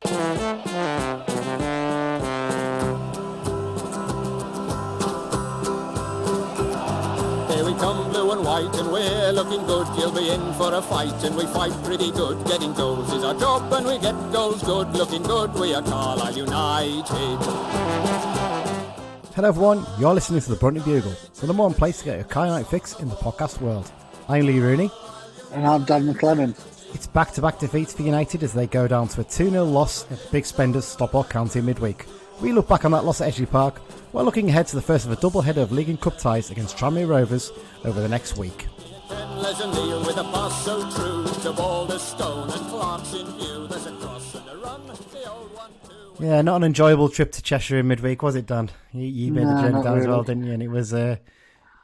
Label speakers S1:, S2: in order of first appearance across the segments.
S1: Here we come, blue and white, and we're looking good. You'll be in for a fight, and we fight pretty good. Getting goals is our job, and we get goals good. Looking good, we are Carlisle United.
S2: Hello everyone, you're listening to the Brunton Bugle, the number one place to get your Carlisle United fix in the podcast world. I'm Lee Rooney.
S3: And I'm Dan McLennan.
S2: It's back-to-back defeats for United as they go down to a 2-0 loss at big spenders Stockport County midweek. We look back on that loss at Edgeley Park while looking ahead to the first of a double header of League and Cup ties against Tranmere Rovers over the next week. Yeah, not an enjoyable trip to Cheshire in midweek, was it, Dan? You made the journey down as well, didn't you? And it was a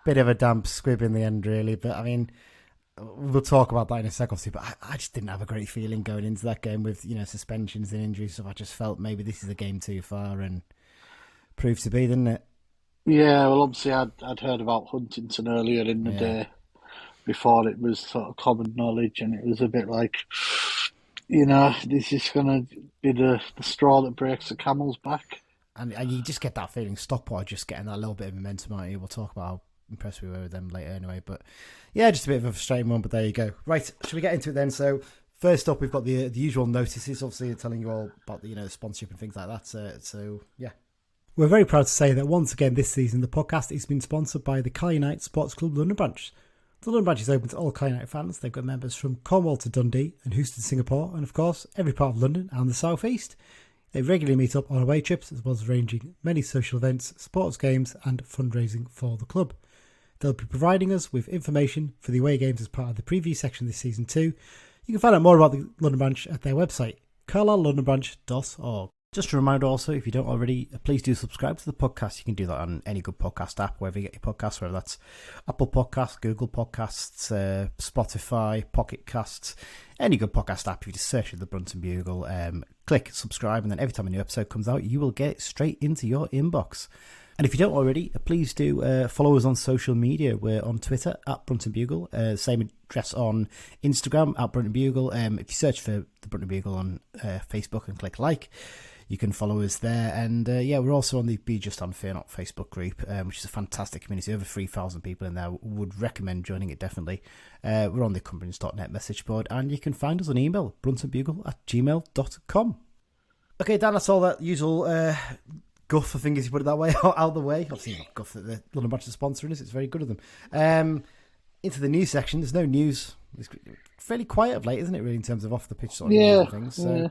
S2: bit of a damp squib in the end, really. But, I mean, we'll talk about that in a second, but I just didn't have a great feeling going into that game with, suspensions and injuries. So I just felt maybe this is a game too far, and proved to be, didn't it?
S3: Yeah, well, obviously I'd heard about Huntington earlier in the day before it was sort of common knowledge, and it was a bit like, this is going to be the straw that breaks the camel's back. And
S2: you just get that feeling Stockport are just getting that little bit of momentum out here. We'll talk about how impressed we were with them later anyway. But yeah, just a bit of a frustrating one, but there you go. Right, should we get into it then? So first up, we've got the usual notices, obviously telling you all about the sponsorship and things like that. So yeah.
S4: We're very proud to say that once again this season the podcast has been sponsored by the Carlisle United Sports Club London branch. The London branch is open to all Carlisle United fans. They've got members from Cornwall to Dundee and Houston, Singapore, and of course every part of London and the South East. They regularly meet up on away trips as well as arranging many social events, sports games and fundraising for the club. They'll be providing us with information for the away games as part of the preview section this season too. You can find out more about the London branch at their website, carlisle-londonbranch.org. Just a reminder also, if you don't already, please do subscribe to the podcast. You can do that on any good podcast app, wherever you get your podcasts, whether that's Apple Podcasts, Google Podcasts, Spotify, Pocket Casts, any good podcast app. If you just search for the Brunton Bugle, click subscribe, and then every time a new episode comes out, you will get it straight into your inbox. And if you don't already, please do follow us on social media. We're on Twitter, at Brunton Bugle. Same address on Instagram, at Brunton Bugle. If you search for the Brunton Bugle on Facebook and click like, you can follow us there. And we're also on the Be Just Unfair Not Facebook group, which is a fantastic community. Over 3,000 people in there. Would recommend joining it, definitely. We're on the companies.net message board, and you can find us on email, bruntonbugle@gmail.com. Okay, Dan, that's all that usual guff, I think, as you put it that way, out of the way. Obviously, not guff that the London branch is sponsoring us. It's very good of them. Into the news section. There's no news. It's fairly quiet of late, isn't it, really, in terms of off-the-pitch sort of news and things. So,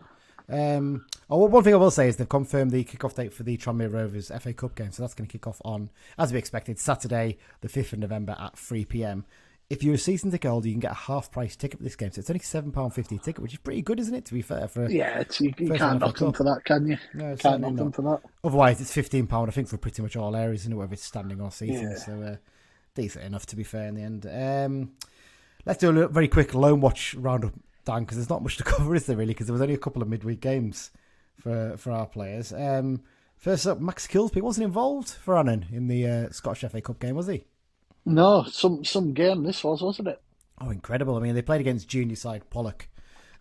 S4: one thing I will say is they've confirmed the kick-off date for the Tranmere Rovers FA Cup game, so that's going to kick off on, as we expected, Saturday, the 5th of November at 3 p.m. If you're a season ticket holder, you can get a half-price ticket for this game, so it's only £7.50 a ticket, which is pretty good, isn't it, to be fair?
S3: You can't knock them for that, can you?
S2: No,
S3: can't knock them for that.
S2: Otherwise, it's £15, I think, for pretty much all areas, isn't it, whether it's standing or seating, so decent enough, to be fair, in the end. Let's do a very quick loan watch roundup, Dan, because there's not much to cover, is there, really, because there was only a couple of midweek games for our players. First up, Max Kilsby wasn't involved for Annan in the Scottish FA Cup game, was he?
S3: No, some game this was, wasn't it?
S2: Oh, incredible. I mean, they played against junior side Pollock.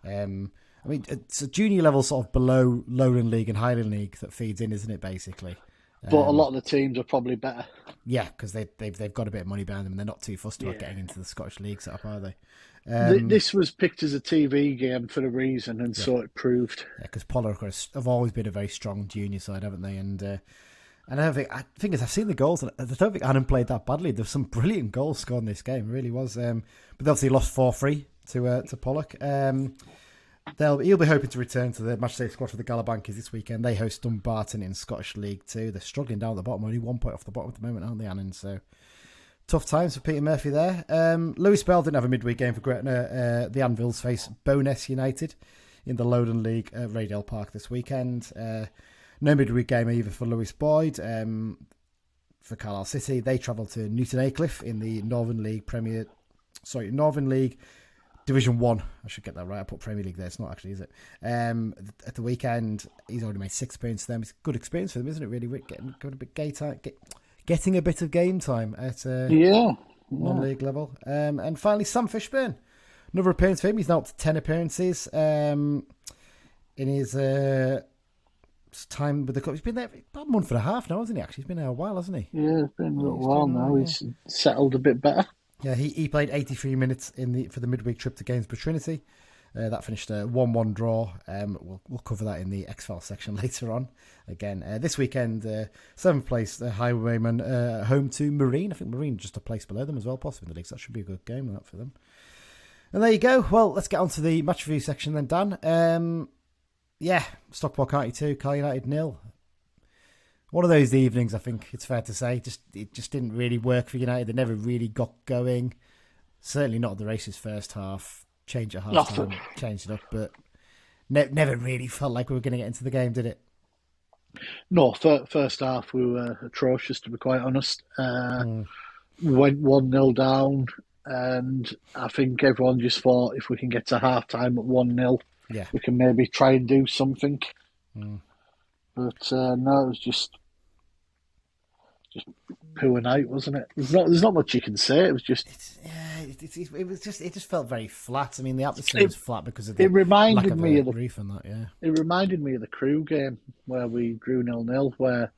S2: It's a junior level sort of below Lowland League and Highland League that feeds in, isn't it, basically?
S3: But a lot of the teams are probably better.
S2: Yeah, because they've got a bit of money behind them and they're not too fussed about getting into the Scottish League setup, are they?
S3: This was picked as a TV game for a reason, and so it proved.
S2: Yeah, because Pollock have always been a very strong junior side, haven't they? And I think as I've seen the goals, and I don't think Annan played that badly. There's some brilliant goals scored in this game, it really was. But they obviously lost 4-3 to Pollock. He'll be hoping to return to the matchday squad for the Galabankies this weekend. They host Dumbarton in Scottish League 2. They're struggling down at the bottom, only 1 point off the bottom at the moment, aren't they, Annan? So tough times for Peter Murphy there. Lewis Bell didn't have a midweek game for Gretna. The Anvils face Bowness United in the Lowland League at Radale Park this weekend. No midweek game either for Lewis Boyd. For Carlisle City, they travel to Newton Aycliffe in the Northern League Division 1. I should get that right. I put Premier League there. It's not actually, is it? At the weekend, he's already made 6 appearances for them. It's a good experience for them, isn't it, really? Getting a bit of game time at non-league level. And finally, Sam Fishburn. Another appearance for him. He's now up to 10 appearances. in his time with the club. He's been there about a month and a half now, hasn't he? Actually, he's been there a while, hasn't he?
S3: Yeah, it's been a little while
S2: been
S3: now.
S2: alright,
S3: He's settled a bit better.
S2: Yeah, he played 83 minutes for the midweek trip to Gainsborough Trinity. That finished a 1-1 draw. We'll cover that in the X-Files section later on. Again, this weekend, 7th place, the Highwaymen home to Marine. I think Marine just a place below them as well, possibly in the league. So that should be a good game for them. And there you go. Well, let's get on to the match review section then, Dan. Stockport County 2, Carl United 0. One of those evenings, I think it's fair to say. It just didn't really work for United. They never really got going. Certainly not the race's first half. Change at half time, changed it up, but never really felt like we were going to get into the game, did it?
S3: No, first half we were atrocious, to be quite honest. Went 1-0 down, and I think everyone just thought if we can get to half time at 1-0, we can maybe try and do something. But no, it was just poor night, wasn't it? There's not much you can say. It was just
S2: it just felt very flat. I mean, the atmosphere was flat because of the
S3: it reminded
S2: lack of
S3: me of the
S2: roof and that. Yeah,
S3: it reminded me of the Crew game where we drew 0-0, where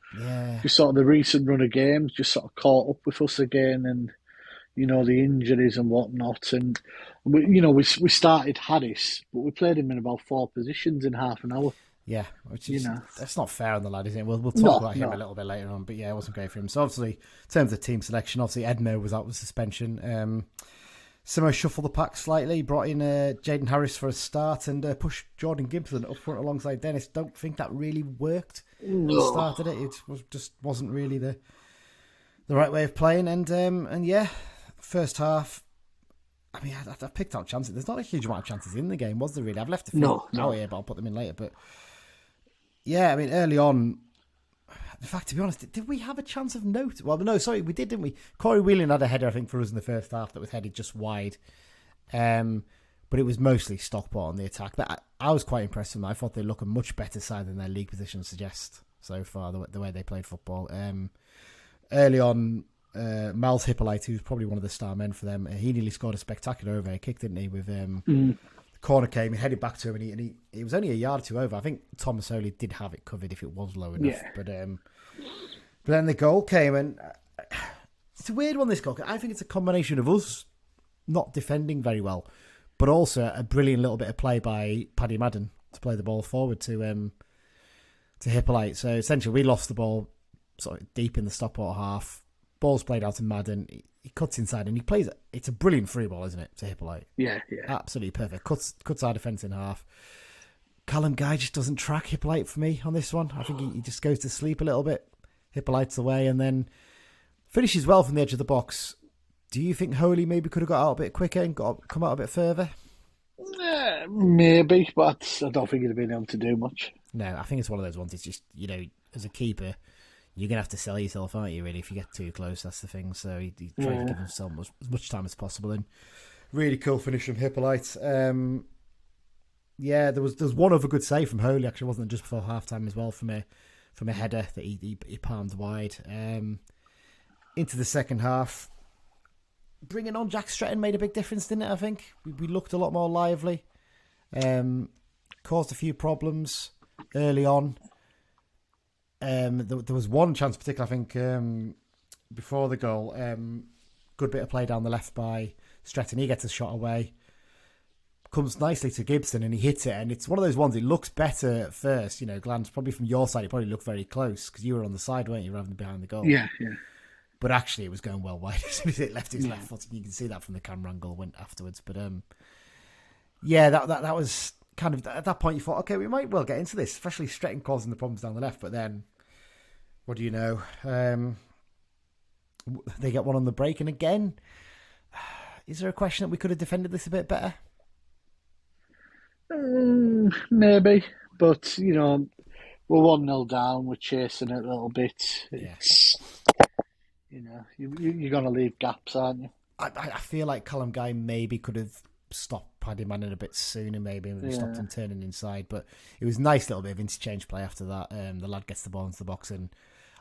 S2: just
S3: sort of the recent run of games just sort of caught up with us again, and the injuries and whatnot, and we started Harris, but we played him in about 4 positions in half an hour.
S2: Yeah, which is that's not fair on the lad, is it? We'll talk about him a little bit later on, but yeah, it wasn't great for him. So obviously, in terms of team selection, obviously Edmo was out with suspension. Simeu shuffled the pack slightly, brought in Jaden Harris for a start, and pushed Jordan Gibson up front alongside Dennis. Don't think that really worked. Started it. It wasn't really the right way of playing, and first half. I mean, I picked out chances. There's not a huge amount of chances in the game, was there really? I've left a few out here, but I'll put them in later. But yeah, I mean, early on, in fact, to be honest, did we have a chance of note? Well, no, sorry, we did, didn't we? Corey Whelan had a header, I think, for us in the first half that was headed just wide. But it was mostly Stockport on the attack. But I was quite impressed with them. I thought they look a much better side than their league position suggests so far, the way they played football. Early on, Miles Hippolyte, who's probably one of the star men for them, he nearly scored a spectacular overhead kick, didn't he? With the corner came, he headed back to him, and he was only a yard or two over. I think Thomas Foley did have it covered if it was low enough. Yeah. But then the goal came, and it's a weird one, this goal. I think it's a combination of us not defending very well, but also a brilliant little bit of play by Paddy Madden to play the ball forward to Hippolyte. So essentially, we lost the ball sort of deep in the Stockport half. Ball's played out to Madden. He cuts inside and he plays it. It's a brilliant free ball, isn't it, to Hippolyte?
S3: Yeah.
S2: Absolutely perfect. Cuts our defence in half. Callum Guy just doesn't track Hippolyte for me on this one. I think he just goes to sleep a little bit. Hippolyte's away and then finishes well from the edge of the box. Do you think Holy maybe could have got out a bit quicker and come out a bit further?
S3: Maybe, but I don't think he'd have been able to do much.
S2: No, I think it's one of those ones. It's just, as a keeper, you're going to have to sell yourself, aren't you, really, if you get too close? That's the thing. So he tried to give himself as much time as possible. And really cool finish from Hippolyte. There was one other good save from Holy, actually, wasn't it, just before half-time as well, from a header that he palmed wide. Into the second half, bringing on Jack Stretton made a big difference, didn't it, I think? We looked a lot more lively. Caused a few problems early on. There was one chance, particularly, I think, before the goal. Good bit of play down the left by Stretton. He gets a shot away. Comes nicely to Gibson and he hits it. And it's one of those ones, it looks better at first. Glance, probably from your side, it probably looked very close because you were on the side, weren't you, rather than behind the goal?
S3: Yeah.
S2: But actually, it was going well wide as soon as it left his left foot. And you can see that from the camera angle went afterwards. But that was kind of, at that point, you thought, okay, we might well get into this, especially Stretton causing the problems down the left. But then, what do you know? They get one on the break. And again, is there a question that we could have defended this a bit better?
S3: Maybe. But, we're 1-0 down. We're chasing it a little bit. It's, you're going to leave gaps, aren't you?
S2: I feel like Callum Guy maybe could have stopped Paddy Manning a bit sooner, maybe stopped him turning inside. But it was a nice little bit of interchange play after that. The lad gets the ball into the box, and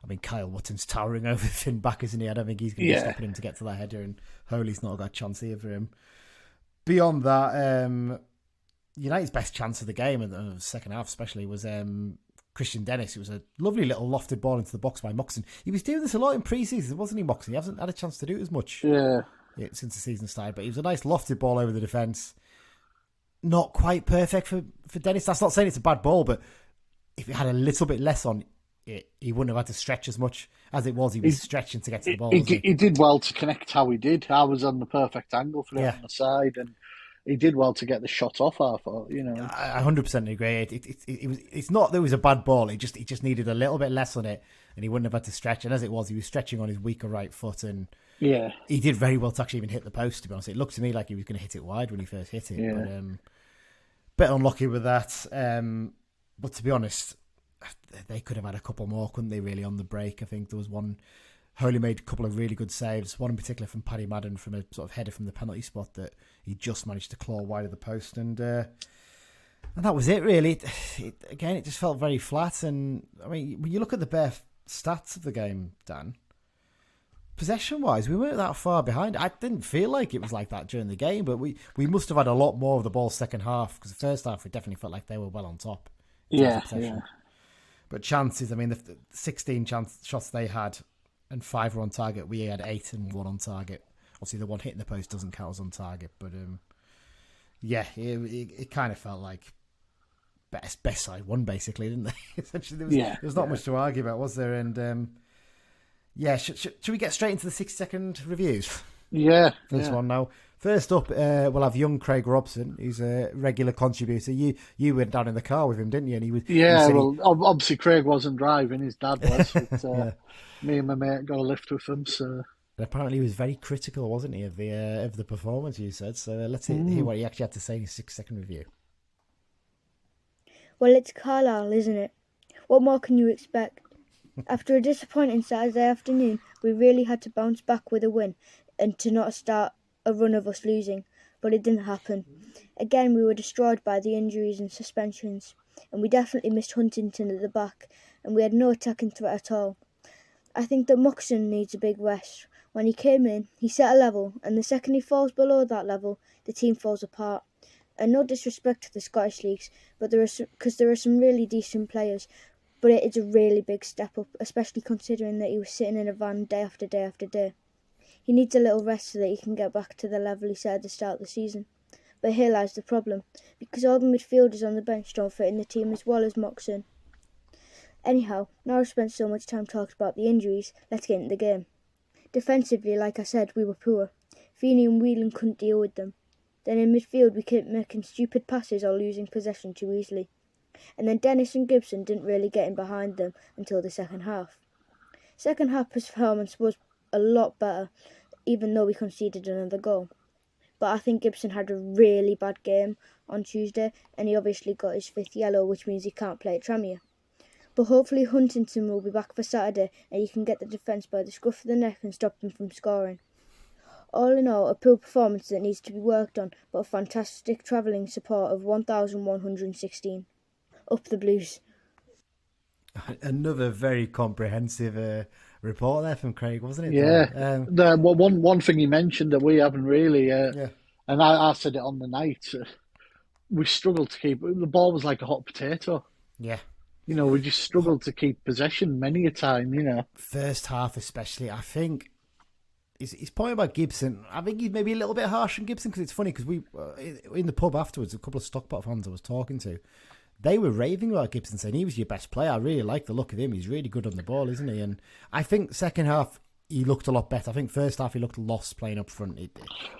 S2: I mean, Kyle Wotton's towering over Finn back, isn't he? I don't think he's going to be stopping him to get to that header, and Holy's not got a chance here for him. Beyond that, United's best chance of the game, and the second half especially, was Christian Dennis. It was a lovely little lofted ball into the box by Moxon. He was doing this a lot in pre-season, wasn't he, Moxon? He hasn't had a chance to do it as much since the season started, but it was a nice lofted ball over the defence. Not quite perfect for Dennis. That's not saying it's a bad ball, but if it had a little bit less on it, he wouldn't have had to stretch as much as it was. He was stretching to get to the ball.
S3: He did well to connect how he did. I was on the perfect angle for it on the side, and he did well to get the shot off. I thought,
S2: I 100% agree. It's not that it was a bad ball. He just needed a little bit less on it, and he wouldn't have had to stretch. And as it was, he was stretching on his weaker right foot, and he did very well to actually even hit the post. To be honest, it looked to me like he was going to hit it wide when he first hit it.
S3: Yeah.
S2: But bit unlucky with that. But to be honest, they could have had a couple more, couldn't they? Really on the break, I think there was one. Holy made a couple of really good saves. One in particular from Paddy Madden from a sort of header from the penalty spot that he just managed to claw wide of the post, and that was it really. It just felt very flat. And I mean, when you look at the bare stats of the game, Dan, possession-wise, we weren't that far behind. I didn't feel like it was like that during the game, but we must have had a lot more of the ball second half, because the first half we definitely felt like they were well on top.
S3: Yeah.
S2: But chances, I mean, the 16 shots they had, and 5 were on target. We had 8 and 1 on target. Obviously, the one hitting the post doesn't count as on target, but it kind of felt like best side won, basically, didn't they? Essentially, there was not much to argue about, was there? And should we get straight into the 60-second reviews?
S3: Yeah.
S2: This one now. First up, we'll have young Craig Robson, who's a regular contributor. You went down in the car with him, didn't you? And he was.
S3: Obviously Craig wasn't driving; his dad was. But, me and my mate got a lift with him. So.
S2: And apparently, he was very critical, wasn't he, of the performance? You said. So let's hear what he actually had to say in his 6-second review.
S5: Well, it's Carlisle, isn't it? What more can you expect? After a disappointing Saturday afternoon, we really had to bounce back with a win and to not start a run of us losing, but it didn't happen. Again, we were destroyed by the injuries and suspensions, and we definitely missed Huntington at the back, and we had no attacking threat at all. I think that Moxon needs a big rest. When he came in, he set a level, and the second he falls below that level, the team falls apart. And no disrespect to the Scottish leagues, but there are some really decent players, but it is a really big step up, especially considering that he was sitting in a van day after day after day. He needs a little rest so that he can get back to the level he set at the start of the season. But here lies the problem, because all the midfielders on the bench don't fit in the team as well as Moxon. Anyhow, now I've spent so much time talking about the injuries, let's get into the game. Defensively, like I said, we were poor. Feeney and Whelan couldn't deal with them. Then in midfield we kept making stupid passes or losing possession too easily. And then Dennis and Gibson didn't really get in behind them until the second half. Second half performance was a lot better, even though we conceded another goal. But I think Gibson had a really bad game on Tuesday, and he obviously got his 5th yellow, which means he can't play at Tranmere. But hopefully Huntington will be back for Saturday, and he can get the defence by the scruff of the neck and stop them from scoring. All in all, a poor performance that needs to be worked on, but a fantastic travelling support of 1,116. Up the Blues.
S2: Another very comprehensive report there from Craig, wasn't it?
S3: Yeah. One thing he mentioned that we haven't really, and I said it on the night, we struggled to keep, the ball was like a hot potato.
S2: Yeah.
S3: We just struggled to keep possession many a time,
S2: First half especially, I think. His point about Gibson, I think he's maybe a little bit harsh on Gibson, because it's funny, because we, in the pub afterwards, a couple of Stockport fans I was talking to, they were raving about Gibson, saying he was your best player. I really like the look of him. He's really good on the ball, isn't he? And I think second half he looked a lot better. I think first half he looked lost playing up front. It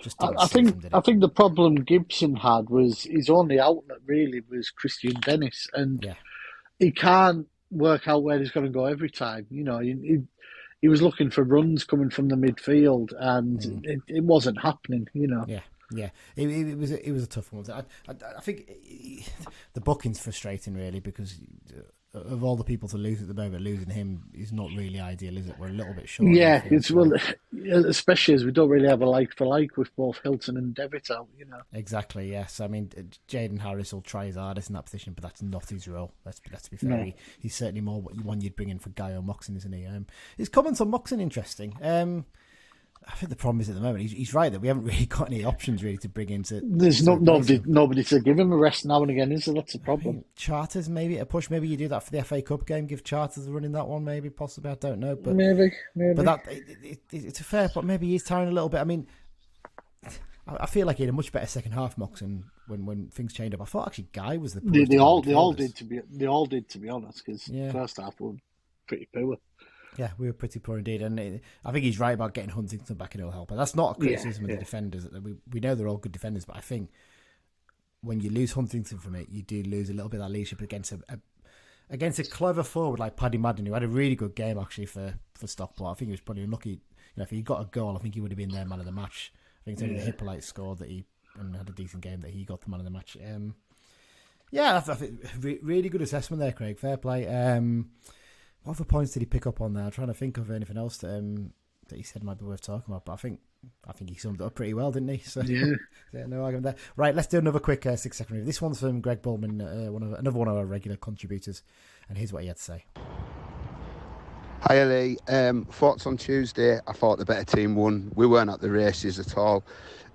S2: just didn't suit him, did it?
S3: I think the problem Gibson had was his only outlet really was Christian Dennis, and he can't work out where he's going to go every time. He was looking for runs coming from the midfield, and it wasn't happening.
S2: Yeah, it was a tough one. I think the booking's frustrating, really, because of all the people to lose at the moment, losing him is not really ideal, is it? We're a little bit short.
S3: Yeah, especially as we don't really have a like for like with both Hilton and Devitt out.
S2: Exactly. Yes, I mean Jaden Harris will try his hardest in that position, but that's not his role. Let's be fair. No. He's certainly more what one you'd bring in for Guy or Moxon, isn't he? His comments on Moxon interesting. I think the problem is at the moment he's right that we haven't really got any options really to bring into.
S3: There's nobody to give him a rest now and again, is there? That's the problem.
S2: Charters maybe a push. Maybe you do that for the FA Cup game. Give Charters a run in that one. Maybe possibly. I don't know. But
S3: maybe.
S2: But it's a fair point. Maybe he's tiring a little bit. I mean, I feel like he had a much better second half, Moxon, when things changed up. I thought actually Guy was the
S3: they all did to be honest, because first half were pretty poor.
S2: Yeah, we were pretty poor indeed, and I think he's right about getting Huntington back, and it'll help. And that's not a criticism of the defenders. We know they're all good defenders, but I think when you lose Huntington from it, you do lose a little bit of that leadership against a clever forward like Paddy Madden, who had a really good game actually for Stockport. I think he was probably unlucky. If he got a goal, I think he would have been their man of the match. I think it's only Hippolyte scored and had a decent game that he got the man of the match. I think really good assessment there, Craig. Fair play. What other points did he pick up on there? I'm trying to think of anything else that he said might be worth talking about. But I think he summed it up pretty well, didn't he? So yeah, no argument there. Right, let's do another quick 6-second review. This one's from Greg Bullman, another one of our regular contributors, and here's what he had to say.
S6: Hi Lee, thoughts on Tuesday. I thought the better team won. We weren't at the races at all,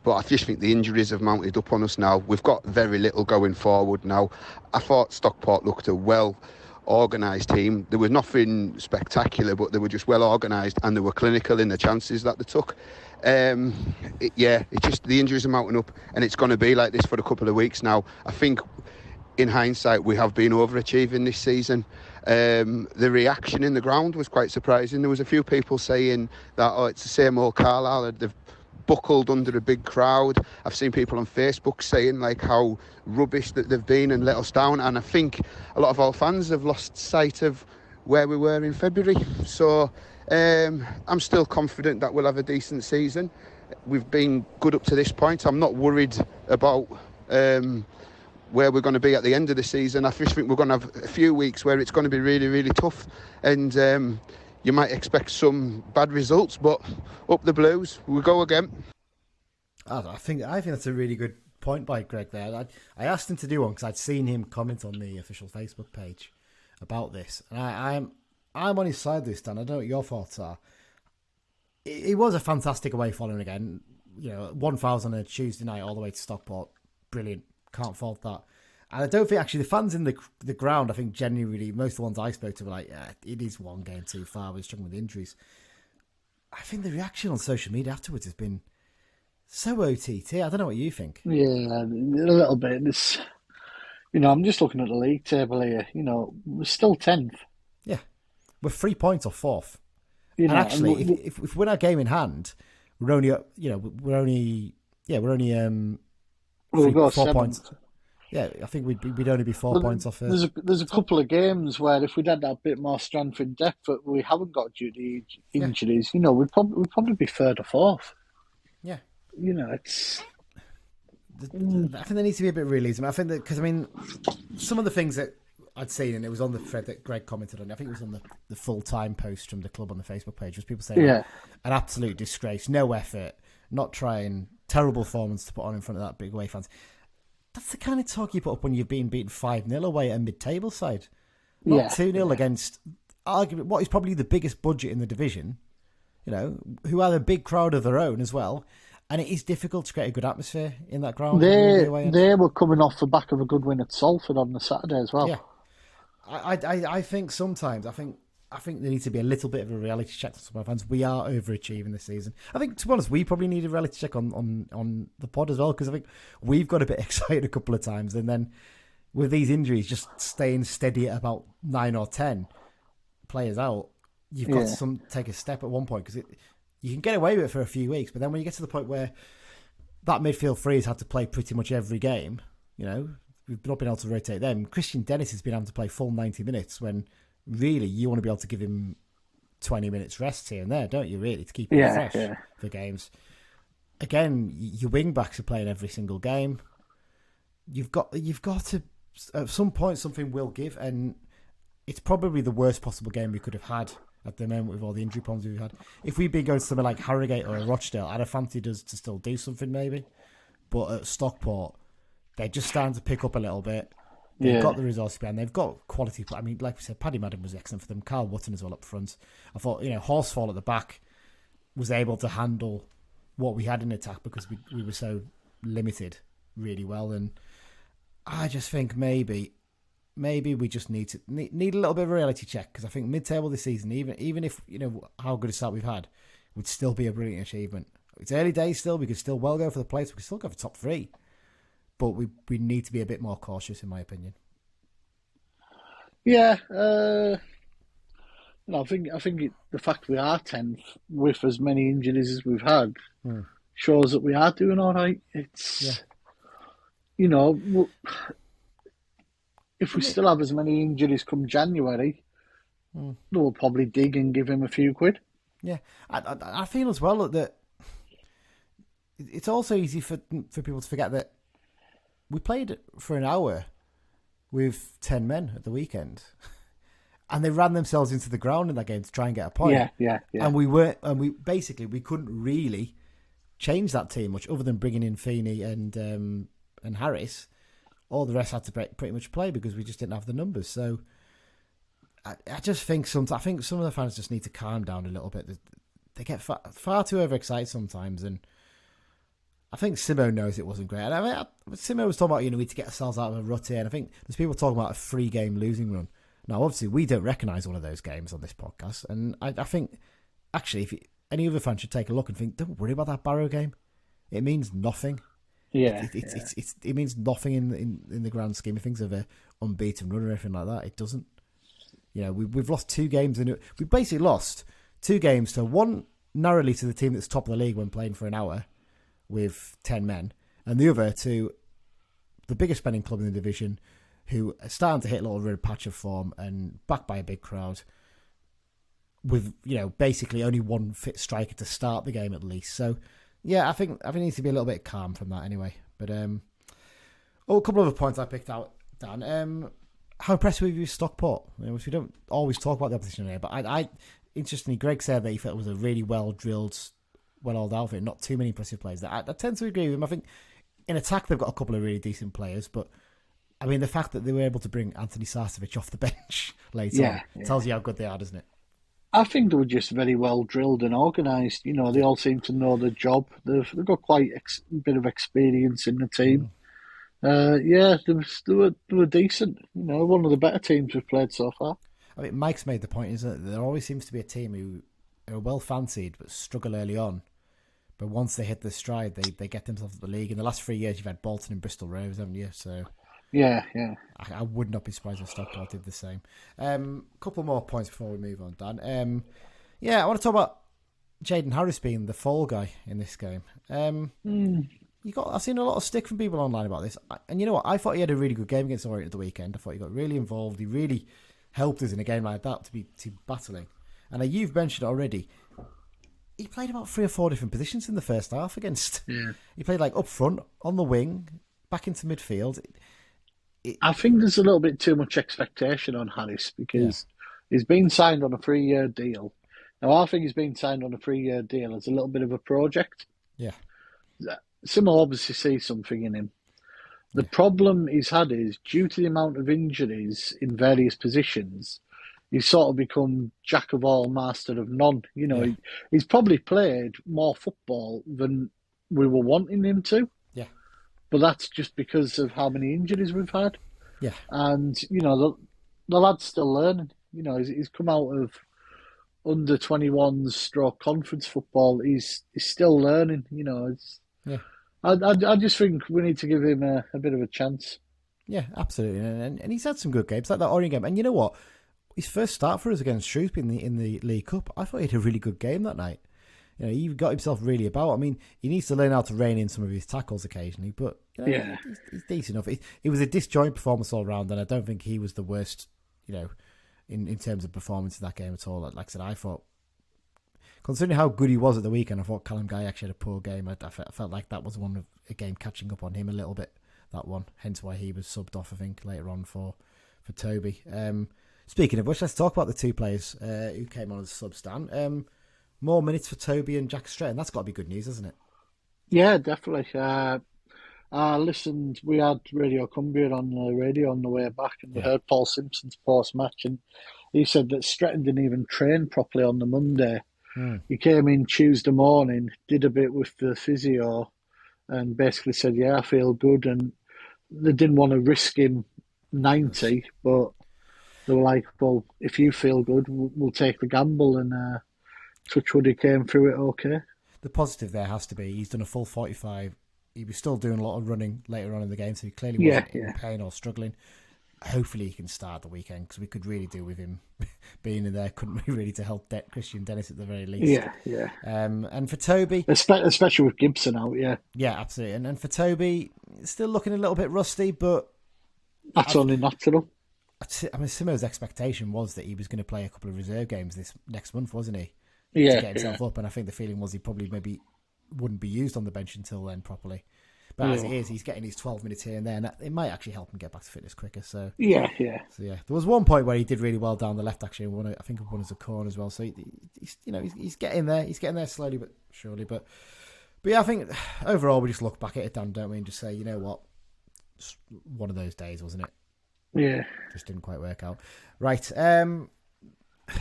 S6: but I just think the injuries have mounted up on us now. We've got very little going forward now. I thought Stockport looked a well-organised team. There was nothing spectacular, but they were just well-organised and they were clinical in the chances that they took. It's just the injuries are mounting up, and it's going to be like this for a couple of weeks now. I think in hindsight we have been overachieving this season. The reaction in the ground was quite surprising. There was a few people saying that it's the same old Carlisle, they've buckled under a big crowd. I've seen people on Facebook saying like how rubbish that they've been and let us down, and I think a lot of our fans have lost sight of where we were in February. So I'm still confident that we'll have a decent season. We've been good up to this point. I'm not worried about where we're going to be at the end of the season. I just think we're going to have a few weeks where it's going to be really, really tough, and you might expect some bad results, but up the Blues, we go again.
S2: I think that's a really good point by Greg there. I asked him to do one because I'd seen him comment on the official Facebook page about this, and I'm on his side this, Dan. I don't know what your thoughts are. It was a fantastic away following again. 1,000 on a Tuesday night all the way to Stockport. Brilliant. Can't fault that. And I don't think actually the fans in the ground, I think genuinely most of the ones I spoke to were like, yeah, it is one game too far. We're struggling with injuries. I think the reaction on social media afterwards has been so OTT. I don't know what you think.
S3: Yeah, a little bit. It's, I'm just looking at the league table here. We're still 10th.
S2: Yeah, we're 3 points off 4th. And actually, if we win our game in hand, we're only 4 points. Yeah, I think we'd only be 4 points off.
S3: There's a couple of games where if we'd had that bit more strength in depth, but we haven't got due to injuries. We'd probably be third or fourth.
S2: Yeah,
S3: it's.
S2: I think there needs to be a bit of realism. I think that because some of the things that I'd seen, and it was on the thread that Greg commented on. I think it was on the full-time post from the club on the Facebook page. Was people saying an absolute disgrace, no effort, not trying, terrible performance to put on in front of that big away fans. That's the kind of talk you put up when you've been beaten 5-0 away at a mid-table side. Not 2-0 against arguably what is probably the biggest budget in the division, who have a big crowd of their own as well. And it is difficult to create a good atmosphere in that ground.
S3: They were coming off the back of a good win at Salford on the Saturday as well.
S2: Yeah. I think sometimes, I think there needs to be a little bit of a reality check for some of our fans. We are overachieving this season. I think, to be honest, we probably need a reality check on the pod as well, because I think we've got a bit excited a couple of times, and then with these injuries, just staying steady at about 9 or 10 players out, you've got to take a step at one point, because you can get away with it for a few weeks, but then when you get to the point where that midfield three has had to play pretty much every game, we've not been able to rotate them. Christian Dennis has been able to play full 90 minutes when really you want to be able to give him 20 minutes rest here and there, don't you, really, to keep him fresh for games. Again, your wing backs are playing every single game. You've got to, at some point, something will give, and it's probably the worst possible game we could have had at the moment with all the injury problems we've had. If we'd been going to somewhere like Harrogate or Rochdale, I'd have fancied us to still do something maybe. But at Stockport, they're just starting to pick up a little bit. They've got the resources behind. They've got quality. I mean, like we said, Paddy Madden was excellent for them. Carl Wotton as well up front. I thought, Horsfall at the back was able to handle what we had in attack because we were so limited really well. And I just think maybe we just need a little bit of a reality check, because I think mid-table this season, even if how good a start we've had, would still be a brilliant achievement. It's early days still. We could still well go for the place. We could still go for top 3, but we need to be a bit more cautious, in my opinion.
S3: Yeah, I think the fact we are 10th with as many injuries as we've had shows that we are doing all right. It's if we still have as many injuries come January, we'll probably dig and give him a few quid.
S2: Yeah, I feel as well that it's also easy for people to forget that we played for an hour with 10 men at the weekend, and they ran themselves into the ground in that game to try and get a point.
S3: Yeah.
S2: And we couldn't really change that team much, other than bringing in Feeney and Harris. All the rest had to pretty much play because we just didn't have the numbers. So I just think some of the fans just need to calm down a little bit. They get far too overexcited sometimes, and I think Simeu knows it wasn't great. And I mean, Simeu was talking about, we need to get ourselves out of a rut here. And I think there's people talking about a 3-game losing run. Now, obviously, we don't recognise one of those games on this podcast. And I think, actually, if any other fan should take a look and think, don't worry about that Barrow game. It means nothing.
S3: Yeah.
S2: It means nothing in the grand scheme of things, of an unbeaten run or anything like that. It doesn't. We've lost 2 games. We basically lost 2 games to one narrowly to the team that's top of the league when playing for an hour with 10 men, and the other to the biggest spending club in the division, who are starting to hit a little red patch of form and backed by a big crowd with, basically only one fit striker to start the game at least. So, yeah, I think it needs to be a little bit calm from that anyway. But a couple of other points I picked out, Dan. How impressed were you with Stockport? Which we don't always talk about the opposition here, but I interestingly, Greg said that he felt it was a really well-drilled, well-oiled outfit, not too many impressive players. I tend to agree with him. I think in attack they've got a couple of really decent players, but I mean the fact that they were able to bring Anthony Sarcevic off the bench later on tells you how good they are, doesn't it?
S3: I think they were just very well drilled and organised. They all seem to know the job. They've got quite a bit of experience in the team. They were decent. One of the better teams we've played so far.
S2: I mean, Mike's made the point, isn't it? There always seems to be a team who are well fancied but struggle early on. But once they hit the stride, they get themselves to the league. In the last 3 years, you've had Bolton and Bristol Rovers, haven't you? So
S3: yeah.
S2: I would not be surprised if Stockport did the same. Couple more points before we move on, Dan. I want to talk about Jaden Harris being the fall guy in this game. I've seen a lot of stick from people online about this, and you know what? I thought he had a really good game against Orient at the weekend. I thought he got really involved. He really helped us in a game like that to be battling. And you've mentioned it already. He played about 3 or 4 different positions in the first half against. Yeah. He played up front, on the wing, back into midfield.
S3: I think there's a little bit too much expectation on Harris because he's been signed on a 3-year deal. Now, I think he's been signed on a 3-year deal as a little bit of a project.
S2: Yeah.
S3: Simel obviously sees something in him. The problem he's had is, due to the amount of injuries in various positions, he's sort of become jack of all, master of none. He's probably played more football than we were wanting him to.
S2: Yeah.
S3: But that's just because of how many injuries we've had.
S2: Yeah.
S3: And, the lad's still learning. He's come out of under 21s stroke conference football. He's still learning, I just think we need to give him a bit of a chance.
S2: Yeah, absolutely. And he's had some good games, like that Orient game. And you know what? His first start for us against Shrewsbury in the League Cup, I thought he had a really good game that night. He got himself really about. I mean, he needs to learn how to rein in some of his tackles occasionally, but he's decent enough. It was a disjoint performance all round, and I don't think he was the worst, in terms of performance in that game at all. Like I said, I thought, considering how good he was at the weekend, I thought Callum Guy actually had a poor game. I felt like that was a game catching up on him a little bit, that one. Hence why he was subbed off, I think, later on for Toby. Speaking of which, let's talk about the 2 players who came on as subs, Dan. More minutes for Toby and Jack Stretton. That's got to be good news, hasn't it?
S3: Yeah, definitely. I listened. We had Radio Cumbria on the radio on the way back, and we heard Paul Simpson's post-match, and he said that Stretton didn't even train properly on the Monday He came in Tuesday morning, did a bit with the physio, and basically said, "Yeah, I feel good." And they didn't want to risk him 90, but they were like, "Well, if you feel good, we'll take the gamble." And touch wood, he came through it okay.
S2: The positive there has to be he's done a full 45. He was still doing a lot of running later on in the game, so he clearly wasn't in pain or struggling. Hopefully he can start the weekend, because we could really do with him being in there, couldn't we, really, to help Christian Dennis at the very least.
S3: Yeah.
S2: And for Toby...
S3: Especially with Gibson out, yeah.
S2: Yeah, absolutely. And for Toby, still looking a little bit rusty, but...
S3: That's only natural.
S2: I mean, Simeu's expectation was that he was going to play a couple of reserve games this next month, wasn't he?
S3: Yeah.
S2: To get himself up, and I think the feeling was he probably maybe wouldn't be used on the bench until then properly. But as it is, he's getting his 12 minutes here and there, and it might actually help him get back to fitness quicker. So
S3: yeah.
S2: There was one point where he did really well down the left, actually. I think he won as a corner as well. So he's getting there. He's getting there slowly but surely. But yeah, I think overall we just look back at it, Dan, don't we, and just say, you know what, just one of those days, wasn't it?
S3: Yeah.
S2: Just didn't quite work out. Right.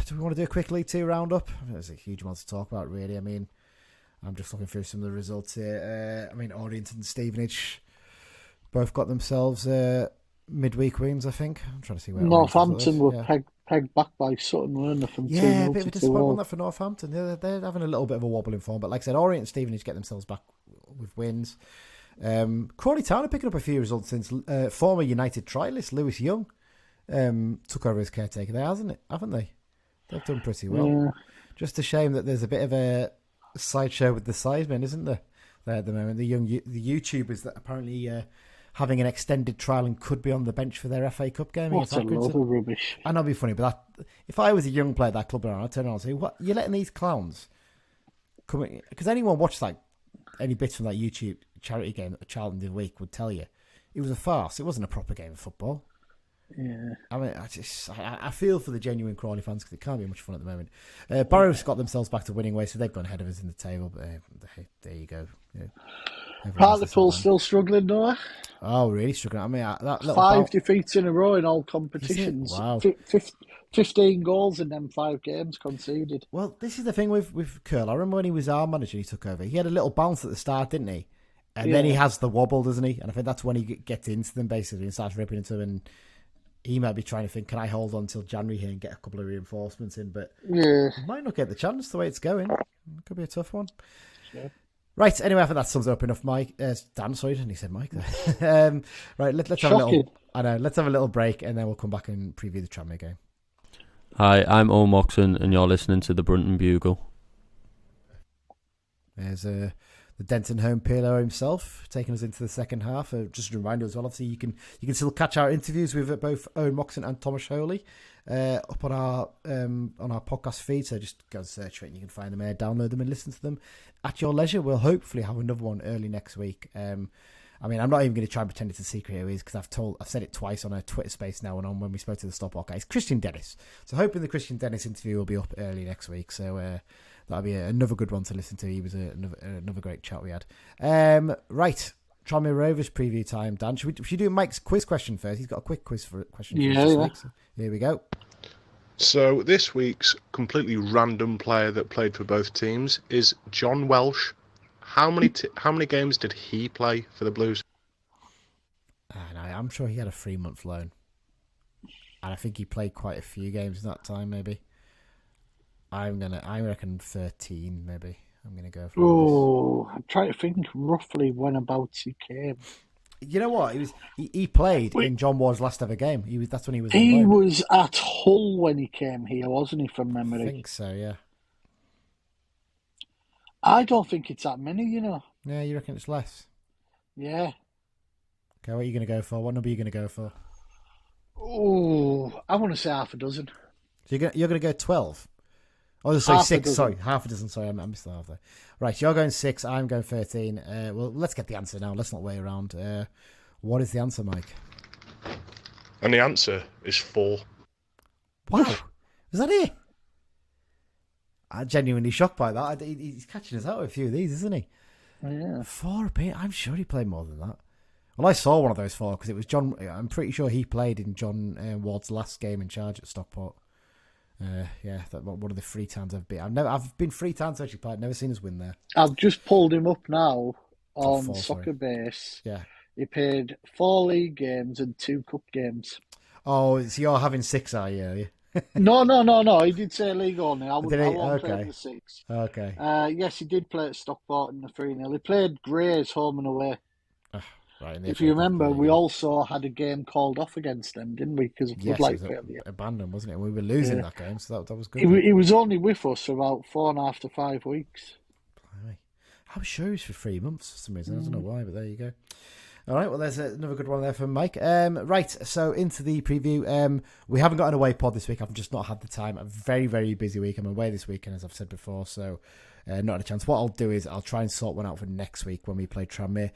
S2: Do we want to do a quick League Two roundup? There's a huge amount to talk about, really. I mean, I'm just looking through some of the results here. Orient and Stevenage both got themselves midweek wins, I think. I'm trying to see where
S3: Northampton were pegged back by Sutton, weren't they? From
S2: a bit of a disappointment for Northampton. They're having a little bit of a wobble in form, but like I said, Orient and Stevenage get themselves back with wins. Crawley Town are picking up a few results since former United trialist Lewis Young took over as caretaker there, haven't they? They've done pretty well.
S3: Yeah.
S2: Just a shame that there's a bit of a sideshow with the sidemen, isn't there at the moment? The YouTubers that apparently having an extended trial and could be on the bench for their FA Cup game.
S3: What a load of rubbish.
S2: I know it'd be funny, but if I was a young player at that club, I'd turn around and say, "What, you're letting these clowns come in?" Because anyone watched any bits from that YouTube charity game that Charlton did week would tell you it was a farce. It wasn't a proper game of football.
S3: Yeah.
S2: I mean, I feel for the genuine Crawley fans, because it can't be much fun at the moment. Barrow's got themselves back to winning ways, so they've gone ahead of us in the table. But there you go.
S3: Hartlepool's still struggling, though.
S2: Oh, really struggling? I mean, that little
S3: 5 defeats in a row in all competitions.
S2: Wow.
S3: 15 goals in them 5 games conceded.
S2: Well, this is the thing with Curl. I remember when he was our manager, he took over. He had a little bounce at the start, didn't he? And then he has the wobble, doesn't he? And I think that's when he gets into them, basically, and starts ripping into them. And he might be trying to think, can I hold on till January here and get a couple of reinforcements in? But might not get the chance the way it's going. It could be a tough one.
S3: Yeah.
S2: Right, anyway, I think that sums it up enough, Mike. Dan, sorry, didn't he say Mike there? Right, let's have a little. I know. Let's have a little break, and then we'll come back and preview the Tranmere game.
S7: Hi, I'm Owen Moxon, and you're listening to the Brunton Bugle.
S2: There's the Denton home PLO himself taking us into the second half. Just a reminder as well, obviously you can still catch our interviews with both Owen Moxon and Thomas Holy up on our podcast feed. So just go and search for it and you can find them there, download them and listen to them at your leisure. We'll hopefully have another one early next week. I mean, I'm not even going to try and pretend it's a secret who it is, because I've said it twice on a Twitter space now and on when we spoke to the Stockport County. It's Christian Dennis. So hoping the Christian Dennis interview will be up early next week. So that'll be another good one to listen to. He was another great chat we had. Right, Tranmere Rovers preview time. Dan, should we do Mike's quiz question first? He's got a quick quiz question for us this week. So here we go.
S8: So this week's completely random player that played for both teams is John Welsh. How many games did he play for the Blues?
S2: I'm sure he had a 3-month loan, and I think he played quite a few games in that time. Maybe I reckon 13. Maybe I'm gonna go for.
S3: Oh, I'm trying to think roughly when about he came.
S2: You know what? He played in John Ward's last ever game. That's when he was.
S3: He was at Hull when he came here, wasn't he? From memory,
S2: I think so. Yeah.
S3: I don't think it's that many, you know.
S2: Yeah, you reckon it's less?
S3: Yeah.
S2: Okay, what are you going to go for? What number are you going to go for?
S3: Oh, I want to say half a dozen.
S2: So you're going to go 12? Oh, sorry, 6. Sorry, half a dozen. Sorry, I missed the half there. Right, you're going 6. I'm going 13. Well, let's get the answer now. Let's not wait around. What is the answer, Mike?
S8: And the answer is 4.
S2: Wow. Was that it? I'm genuinely shocked by that. He's catching us out with a few of these, isn't he?
S3: Yeah.
S2: 4 appearances. I'm sure he played more than that. Well, I saw one of those 4 because it was John. I'm pretty sure he played in John Ward's last game in charge at Stockport. One of the 3 times I've been. I've been 3 times actually, but I've never seen us win there.
S3: I've just pulled him up now on
S2: 4,
S3: Soccer Base.
S2: Yeah.
S3: He played 4 league games and 2 cup games.
S2: Oh, so you're having 6, are you?
S3: No. He did say league only. I won't play the 6.
S2: Okay.
S3: Yes, he did play at Stockport in the 3-0. He played Grays home and away.
S2: Right.
S3: If you remember, we also had a game called off against them, didn't we? Because of floodlight failure.
S2: Abandoned, wasn't it? We were losing that game, so that was good.
S3: He was only with us for about 4.5 to 5 weeks.
S2: I was sure he was for 3 months for some reason. I don't know why, but there you go. All right, well, there's another good one there from Mike. Right, so into the preview. We haven't got an away pod this week. I've just not had the time. A very, very busy week. I'm away this weekend, as I've said before, so not had a chance. What I'll do is I'll try and sort one out for next week when we play Tranmere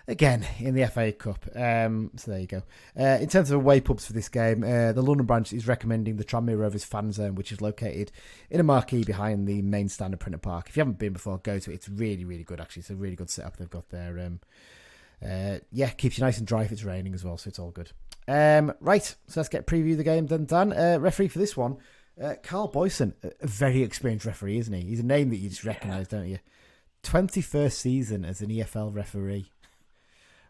S2: again in the FA Cup. So there you go. In terms of away pubs for this game, the London branch is recommending the Tranmere Rovers fan zone, which is located in a marquee behind the main stand of Printer Park. If you haven't been before, go to it. It's really, really good, actually. It's a really good setup they've got there. Keeps you nice and dry if it's raining as well, so it's all good. Right, so let's get preview the game then, Dan. Referee for this one, Carl Boyson, a very experienced referee, isn't he? He's a name that you just recognise, don't you? 21st season as an EFL referee.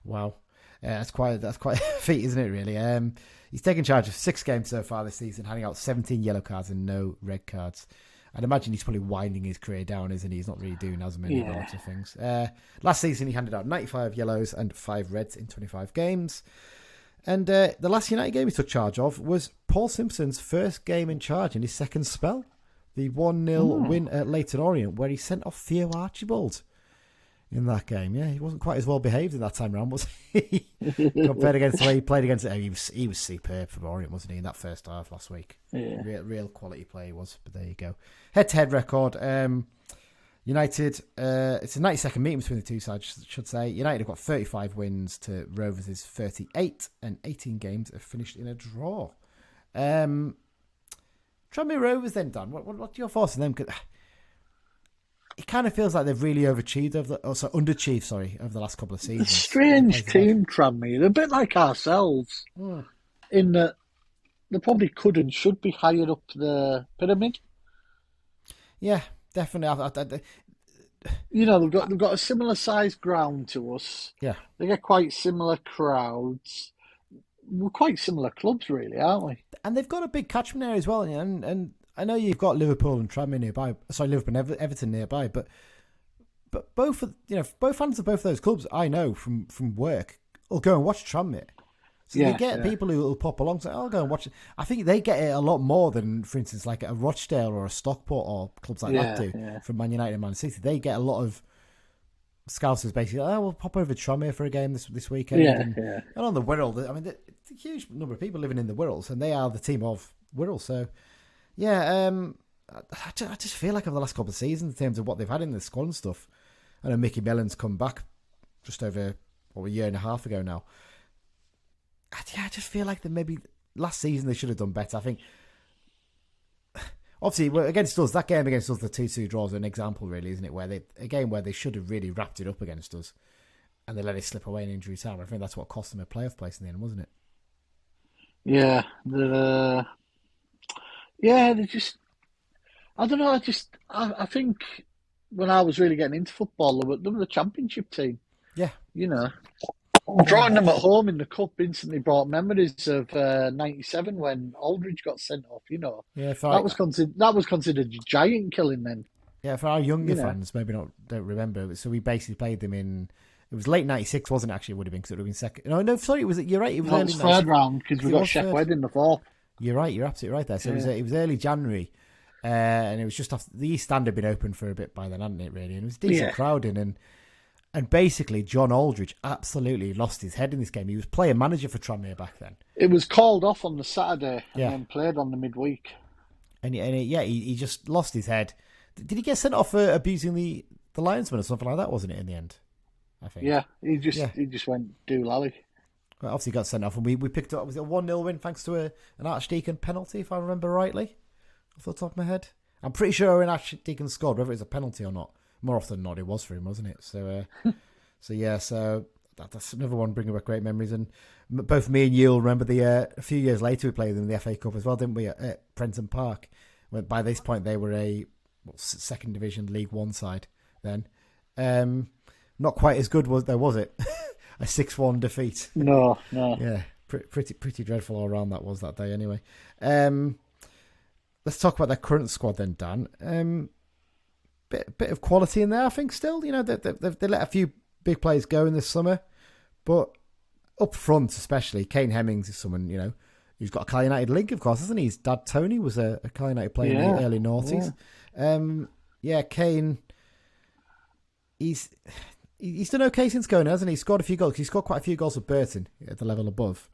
S2: Wow. That's quite a feat, isn't it, really? He's taken charge of 6 games so far this season, handing out 17 yellow cards and no red cards. I'd imagine he's probably winding his career down, isn't he? He's not really doing as many lots of things. Last season, he handed out 95 yellows and 5 reds in 25 games. And the last United game he took charge of was Paul Simpson's first game in charge in his second spell. The 1-0 win at Leyton Orient, where he sent off Theo Archibald in that game. Yeah, he wasn't quite as well behaved in that time round, was he? Compared against the way he played against it. He was superb for Orient, wasn't he, in that first half last week? Yeah. Real quality play he was, but there you go. Head-to-head record. United, it's a 92nd meeting between the two sides, I should say. United have got 35 wins to Rovers' 38, and 18 games have finished in a draw. Tranmere Rovers then, Dan, what are your thoughts on them? It kind of feels like they've really underachieved over the last couple of seasons.
S3: A strange team, Tranmere. They're a bit like ourselves in that they probably could and should be higher up the pyramid.
S2: Yeah, definitely.
S3: They've got a similar sized ground to us.
S2: Yeah,
S3: they get quite similar crowds. We're quite similar clubs, really, aren't we?
S2: And they've got a big catchment area as well. And I know you've got Liverpool and Tranmere nearby. Sorry, Liverpool and Everton nearby. But both fans of both those clubs I know from work will go and watch Tranmere. So they get people who will pop along and say, I'll go and watch it. I think they get it a lot more than, for instance, like a Rochdale or a Stockport or clubs like that do from Man United and Man City. They get a lot of scousers basically, we'll pop over to Tranmere for a game this weekend. And on the Wirral, I mean, it's a huge number of people living in the Wirrals, and they are the team of Wirral. So, I just feel like over the last couple of seasons, in terms of what they've had in the squad and stuff, I know Mickey Mellon's come back just over a year and a half ago now. I just feel like that maybe last season they should have done better. I think, obviously, against us, that game against us, the 2-2 draws are an example, really, isn't it? Where they should have really wrapped it up against us, and they let it slip away in injury time. I think that's what cost them a playoff place in the end, wasn't it?
S3: Yeah, they just. I don't know. I think when I was really getting into football, they were the championship team.
S2: Yeah,
S3: drawing them at home in the cup instantly brought memories of '97 when Aldridge got sent off.
S2: Yeah,
S3: that was considered a giant killing then.
S2: Yeah, for our younger fans, maybe don't remember. So we basically played them in. It was late '96, wasn't it? Actually, it would have been because it would have been second. No, sorry, you're right. It was early
S3: third round because we got Sheff Wed in the fourth.
S2: You're right. You're absolutely right there. So it was early January, and it was just after the East Stand had been open for a bit by then, hadn't it? Really, and it was decent crowding and basically John Aldridge absolutely lost his head in this game. He was player manager for Tranmere back then.
S3: It was called off on the Saturday and then played on the midweek.
S2: And he just lost his head. Did he get sent off for abusing the linesman or something like that? Wasn't it in the end? I think. Yeah,
S3: he just went doolally.
S2: Well, obviously got sent off, and we picked up. Was it a 1-0 win thanks to an Archdeacon penalty, if I remember rightly, off the top of my head? I'm pretty sure an Archdeacon scored, whether it was a penalty or not. More often than not, it was for him, wasn't it? So, so that's another one bringing back great memories. And both me and you will remember a few years later we played them in the FA Cup as well, didn't we? At Prenton Park, By this point, they were a second division League One side then. Not quite as good, was it? A 6-1 defeat.
S3: No.
S2: Yeah, pretty dreadful all around that was that day anyway. Let's talk about their current squad then, Dan. Bit of quality in there, I think, still. They let a few big players go in this summer. But up front, especially, Kane Hemmings is someone, who's got a Carlisle United link, of course, hasn't he? His dad, Tony, was a Carlisle United player in the early noughties. Kane, he's done okay since going, hasn't he? He scored a few goals. He scored quite a few goals for Burton at the level above.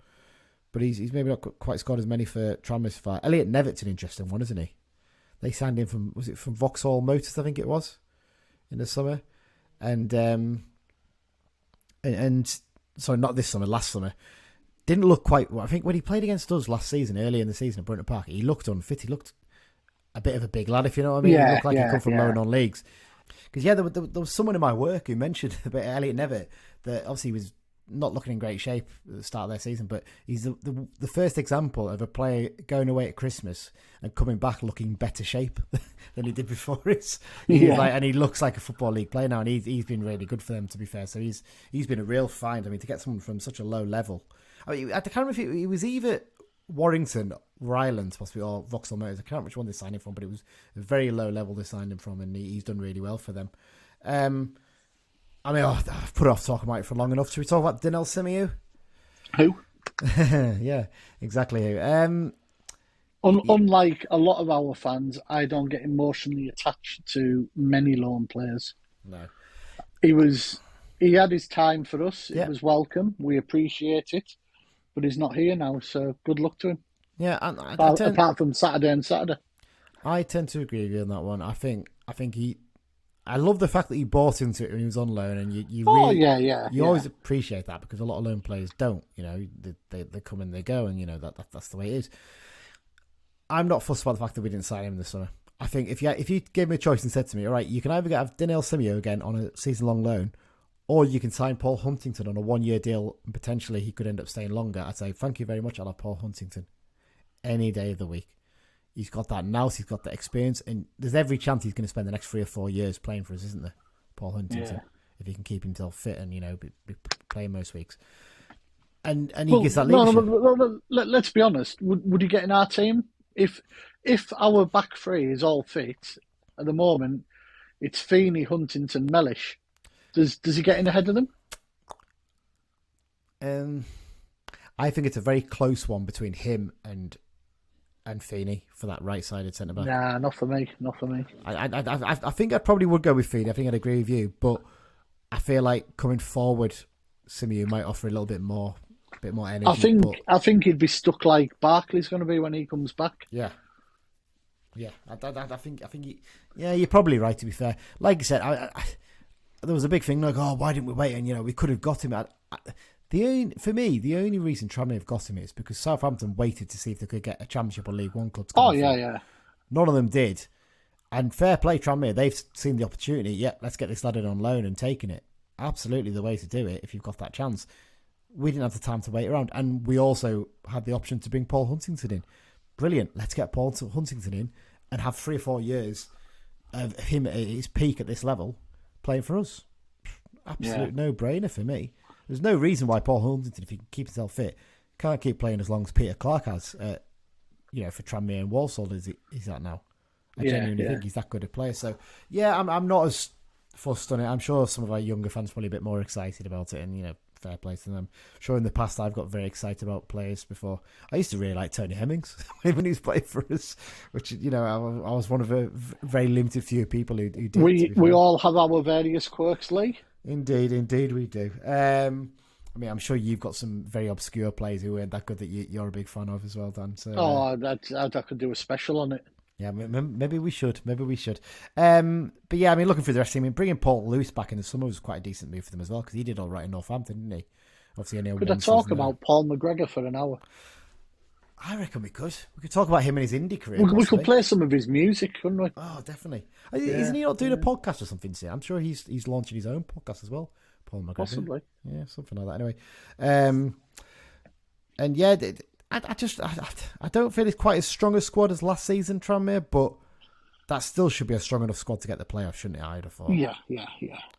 S2: But he's maybe not quite scored as many for Tranmere so far. Elliot Nevitt's an interesting one, isn't he? They signed him from Vauxhall Motors, I think it was, in the summer. And sorry, not this summer, last summer. Didn't look quite well. I think when he played against us last season, early in the season at Brunton Park, he looked unfit. He looked a bit of a big lad, if you know what I mean. He looked like he'd come from lower non-leagues. Because, there was someone in my work who mentioned about Elliot Nevitt that obviously was not looking in great shape at the start of their season, but he's the first example of a player going away at Christmas and coming back looking better shape than he did before it. And he looks like a Football League player now, and he's been really good for them, to be fair. So he's been a real find. I mean, to get someone from such a low level. I mean, I can't remember if it was either Warrington, Rylands, possibly, or Vauxhall Motors. I can't remember which one they signed him from, but it was a very low level they signed him from, and he's done really well for them. I've put off talking about it for long enough. Should we talk about Dynel Simeu?
S3: Who?
S2: Yeah, exactly who.
S3: Unlike a lot of our fans, I don't get emotionally attached to many loan players.
S2: No.
S3: He had his time for us. It was welcome. We appreciate it. But he's not here now, so good luck to him.
S2: Yeah,
S3: apart from Saturday and Saturday.
S2: I tend to agree with you on that one. I think I love the fact that you bought into it when he was on loan, and you always appreciate that, because a lot of loan players don't. They come and they go, and that's the way it is. I'm not fussed about the fact that we didn't sign him this summer. I think if you gave me a choice and said to me, all right, you can either have Dynel Simeu again on a season-long loan, or you can sign Paul Huntington on a 1-year deal, and potentially he could end up staying longer, I'd say, thank you very much, I'll have Paul Huntington any day of the week. He's got that nous, he's got the experience, and there's every chance he's going to spend the next 3 or 4 years playing for us, isn't there, Paul Huntington? If he can keep himself fit and, be playing most weeks. And he gets that leadership.
S3: No, let's be honest. Would he get in our team? If our back three is all fit, at the moment, it's Feeney, Huntington, Mellish. Does he get in ahead of them?
S2: I think it's a very close one between him and Feeney for that right-sided centre-back.
S3: Nah, not for me.
S2: I think I probably would go with Feeney. I think I'd agree with you, but I feel like coming forward, Simeu might offer a little bit more energy.
S3: I think he'd be stuck like Barkley's going to be when he comes back.
S2: Yeah. I think you're probably right, to be fair. Like you said, there was a big thing like, why didn't we wait? And we could have got him. The only reason Tranmere have got him is because Southampton waited to see if they could get a Championship or League One club to come.
S3: Yeah.
S2: None of them did. And fair play, Tranmere. They've seen the opportunity. Yeah, let's get this lad in on loan and taking it. Absolutely the way to do it if you've got that chance. We didn't have the time to wait around. And we also had the option to bring Paul Huntington in. Brilliant. Let's get Paul Huntington in and have 3 or 4 years of him at his peak at this level playing for us. Absolute no-brainer for me. There's no reason why Paul Huntington, if he can keep himself fit, can't keep playing as long as Peter Clark has, for Tranmere and Walsall is that now. I genuinely think he's that good a player. So, I'm not as fussed on it. I'm sure some of our younger fans are probably a bit more excited about it, and, fair play to them. I'm sure in the past I've got very excited about players before. I used to really like Tony Hemmings when he was playing for us, which, I was one of a very limited few people who did.
S3: We all have our various quirks, Lee.
S2: Indeed we do. I'm sure you've got some very obscure players who weren't that good that you're a big fan of as well, Dan. So,
S3: I could do a special on it.
S2: Yeah, maybe we should. But yeah, looking through the rest of the team, bringing Paul Lewis back in the summer was quite a decent move for them as well, because he did all right in Northampton, didn't he? Obviously,
S3: could I talk about Paul McGregor for an hour?
S2: I reckon we could. We could talk about him and his indie career.
S3: We could play some of his music, couldn't we?
S2: Oh, definitely. Isn't he not doing a podcast or something soon? I'm sure he's launching his own podcast as well, Paul McGregor.
S3: Possibly.
S2: Yeah, something like that. Anyway, and yeah, I don't feel it's quite as strong a squad as last season, Tranmere, but that still should be a strong enough squad to get the playoffs, shouldn't it? I'd have thought.
S3: Yeah.